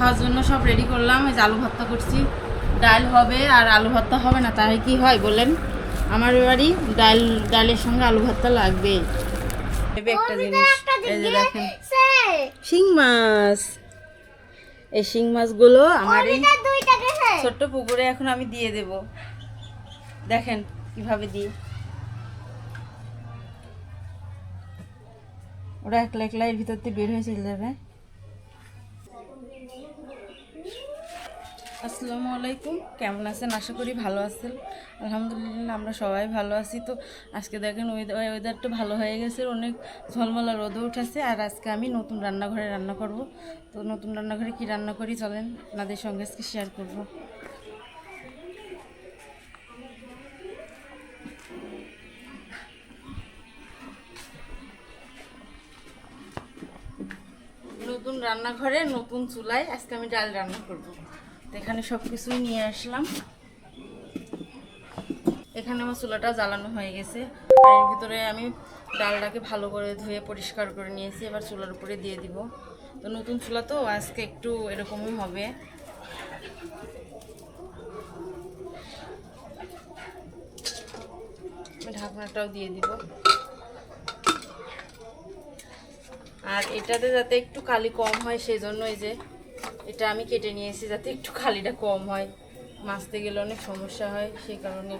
খাওয়ার জন্য সব রেডি করলাম। এই যে আলু ভর্তা করছি, ডাল হবে আর আলু ভর্তা হবে না তাই কি হয় বলেন? আমার বাড়ি ডালের সঙ্গে আলু ভর্তা লাগবে। একটা জিনিস এই যে দেখেন শিং মাছ, এই শিং মাছগুলো আমার এই ছোট্ট পুকুরে এখন আমি দিয়ে দেব। দেখেন কিভাবে দিই, ওরা একলা একলা এর ভিতর থেকে বের হয়ে চলে যাবে। আসসালামু আলাইকুম, কেমন আছেন? আশা করি ভালো আছেন। আলহামদুলিল্লাহ আমরা সবাই ভালো আছি। তো আজকে দেখেন ওয়েদারটা ভালো হয়ে গেছে, অনেক ঝলমলা রোদও উঠেছে। আর আজকে আমি নতুন রান্নাঘরে রান্না করব। তো নতুন রান্নাঘরে কি রান্না করি চলেন আপনাদের সঙ্গে আজকে শেয়ার করব। নতুন রান্নাঘরে নতুন চুলায় আজকে আমি ডাল রান্না করব। তো এখানে সব কিছুই নিয়ে আসলাম। এখানে আমার চুলাটা জ্বালানো হয়ে গেছে আর এর ভিতরে আমি ডালটাকে ভালো করে ধুয়ে পরিষ্কার করে নিয়েছি। এবার চুলার উপরে দিয়ে দিব। তো নতুন চুলা তো আজকে একটু এরকমই হবে। ঢাকনাটাও দিয়ে দিব। আর এটাতে যাতে একটু কালি কম হয় সেই জন্য এই যে এটা আমি কেটে নিয়েছি, যাতে একটু কালিটা কম হয়। মাছতে গেলে অনেক সমস্যা হয় সেই কারণে।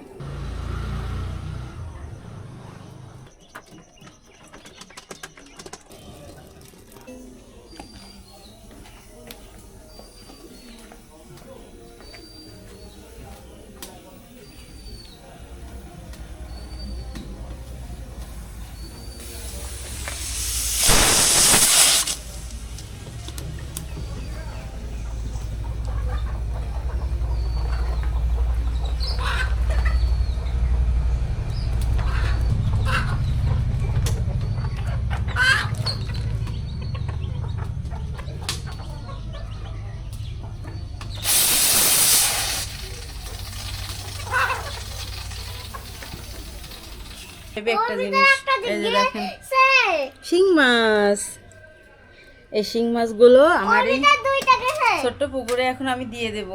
একটা জিনিস এই যে দেখেন শিং মাছ, এই শিং মাছগুলো আমার এই ছোট্ট পুকুরে এখন আমি দিয়ে দেব।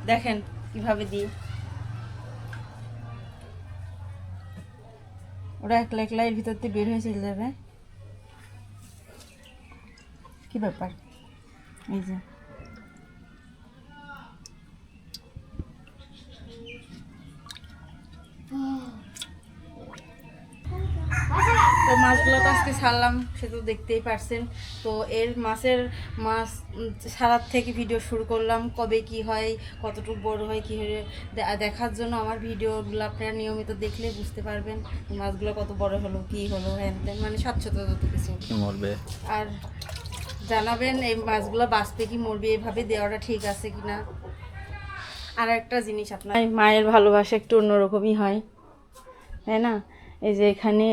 দেখেন কিভাবে দিই, ওরা একলা একলা এর ভিতর থেকে বের হয়ে চলে যাবে। কি ব্যাপার, এই যে তো মাছগুলো তো আজকে ছাড়লাম, সে তো দেখতেই পারছেন। তো মাছ ছাড়ার থেকে ভিডিও শুরু করলাম, কবে কি হয়, কতটুকু বড় হয়, কী হয় দেখার জন্য। আমার ভিডিওগুলো আপনারা নিয়মিত দেখলে বুঝতে পারবেন মাছগুলো কত বড় হলো, কী হলো, হ্যান মানে স্বচ্ছতা যত কিছু মরবে। আর জানাবেন এই মাছগুলো বাঁচবে কি মরবে, এভাবে দেওয়াটা ঠিক আছে কি না। আর একটা জিনিস, আপনার মায়ের ভালোবাসা একটু অন্যরকমই হয়, তাই না? এই যে এখানে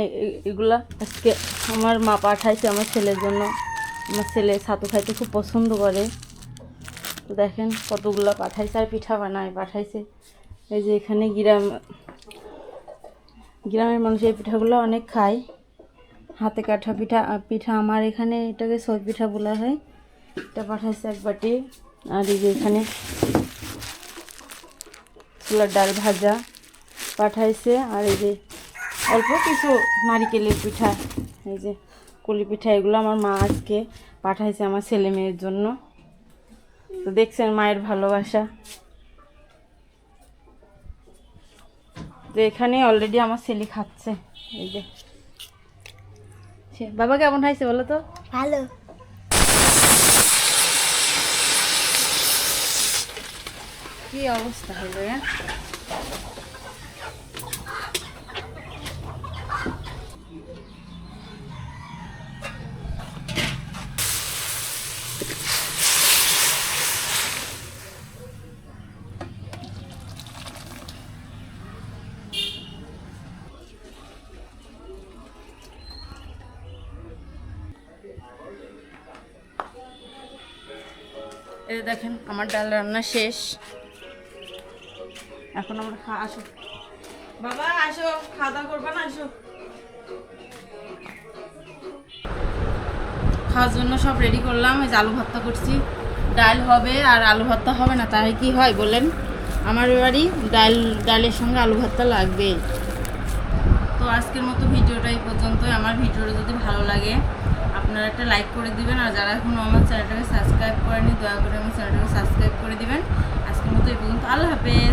এগুলা আজকে আমার মা পাঠাইছে আমার ছেলের জন্য। আমার ছেলে ছাতু খাইতে খুব পছন্দ করে। তো দেখেন কতগুলো পাঠাইছে, আর পিঠা বানায় পাঠাইছে। এই যে এখানে গ্রামের মানুষ এই পিঠাগুলো অনেক খায়, হাতে কাটা পিঠা। আমার এখানে এটাকে সই পিঠা বলা হয়। এটা পাঠাইছে এক বাটি। আর এই যে এখানে ছোলার ডাল ভাজা পাঠাইছে। আর এই যে অল্প কিছু নারিকেলের পিঠা, এই যে কলি পিঠা, এগুলো আমার মা আজকে পাঠাইছে আমার ছেলে মেয়ের জন্য। তো দেখছেন মায়ের ভালোবাসা। তো এখানে অলরেডি আমার ছেলে খাচ্ছে। এই যে বাবা কেমন হয়েছে বলো তো? ভালো। কি অবস্থা হলো? এই দেখেন আমার ডাল রান্না শেষ। এখন আমরা আসো বাবা, আসো খাওয়া দাওয়া করবা না? আসো, খাওয়ার জন্য সব রেডি করলাম। এই যে আলু ভর্তা করছি, ডাল হবে আর আলু ভর্তা হবে না, তাই কি হয় বলেন? আমার বাড়ি ডালের সঙ্গে আলু ভর্তা লাগবে। তো আজকের মতো ভিডিওটা এই পর্যন্তই। আমার ভিডিওটা যদি ভালো লাগে আপনারা একটা লাইক করে দিবেন, আর যারা এখনও আমার চ্যানেলটাকে সাবস্ক্রাইব করেনি দয়া করে আমার চ্যানেলটাকে সাবস্ক্রাইব করে দিবেন। আজকের মতো এই পর্যন্ত, আল্লাহ হাফেজ।